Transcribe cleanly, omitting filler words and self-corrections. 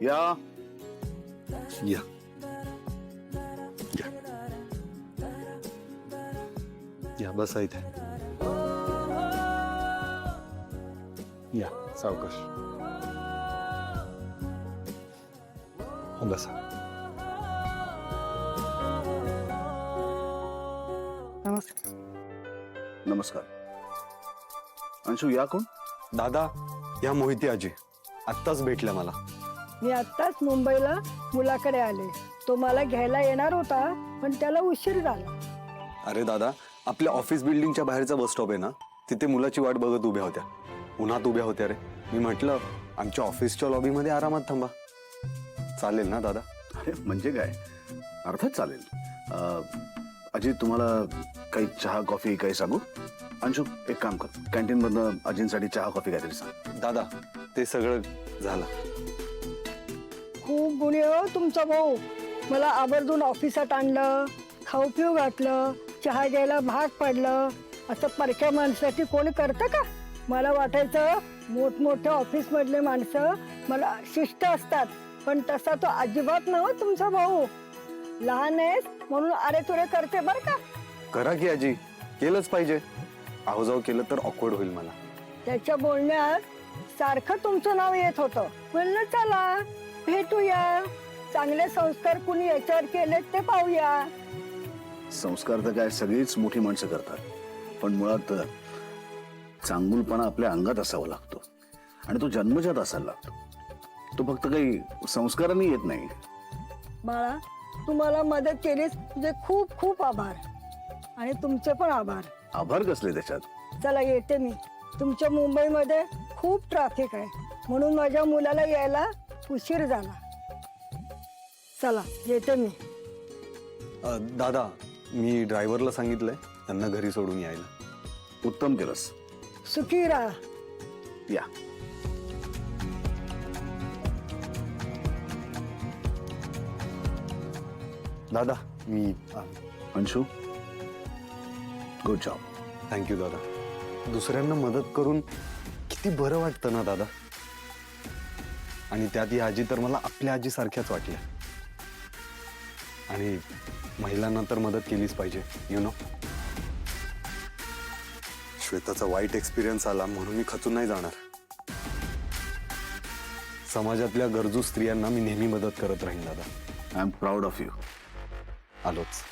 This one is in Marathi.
या या या या बसा इथे या सावकाश बसा. नमस्कार. नमस्कार. अंशू या कोण? दादा, या मोहिती आजी आत्ताच भेटल्या मला. मी आत्ताच मुंबईला मुलाकडे आले. तो मला घ्यायला येणार होता पण त्याला उशीर झाला. अरे दादा, आपल्या ऑफिस बिल्डिंगच्या बाहेरचा बस स्टॉप आहे ना, तिथे मुलाची वाट बघत उभ्या होत्या. उन्हात उभ्या होत्या रे. मी म्हटलं आमच्या ऑफिसच्या लॉबीमध्ये आरामात थांबा. चालेल ना दादा? अरे म्हणजे काय, अर्थात चालेल. अजित तुम्हाला काही चहा कॉफी काही सांगू? अंशू एक काम कर, कॅन्टीन मधनं अजिंसाठी चहा कॉफी काहीतरी सांग. दादा, ते सगळं झालं. खूप गुणी हो तुमचा भाऊ. मला आवर्जून ऑफिसात आणलं, खाऊ पिऊ घातलं, चहा घ्यायला भाग पडलं. असं परक्या माणसासाठी कोणी करतं का? मला वाटायचं मोठमोठ्या ऑफिस मधले माणसं मला शिष्ट असतात, पण तसा तो अजिबात नव्ह तुमचा भाऊ. लहान आहेस म्हणून अरे तुरे करते बर का. करा की आजी, केलंच पाहिजे. आहोजाव केलं तर ऑकवर्ड होईल मला. त्याच्या बोलण्यात सारखं तुमचं नाव येत होतं. म्हणलं चला भेटूया, चांगले संस्कार कुणी याच्यावर केलेत ते पाहूया. संस्कार तर काय सगळीच मोठी माणसं करतात, पण मुळात चांगुलपणा आपल्या अंगात असावा लागतो आणि तो जन्मजात असायला लागतो. तो फक्त काही संस्कारांनी येत नाही. बाळा, तुम्हाला मदत केलीस तुझे खूप खूप आभार. आणि तुमचे पण आभार. आभार कसले त्याच्यात? चला येते मी. तुमच्या मुंबईमध्ये खूप ट्रॅफिक आहे म्हणून माझ्या मुलाला यायला उशीर झाला. चला येते मी. दादा, मी ड्रायव्हरला सांगितलंय त्यांना घरी सोडून यायला. उत्तम केलंस. सुखी राहा. या. दादा, मी अंशू, गुड जॉब. थँक्यू दादा. दुसऱ्यांना मदत करून किती बरं वाटतं ना दादा. आणि त्यात ही आजी तर मला आपल्या आजी सारख्याच वाटल्या. आणि महिलांना तर मदत केलीच पाहिजे, यु नो. श्वेताचा वाईट एक्सपिरियन्स आला म्हणून मी खचून नाही जाणार. समाजातल्या गरजू स्त्रियांना मी नेहमी मदत करत राहीन दादा. I am proud of you. आलोच.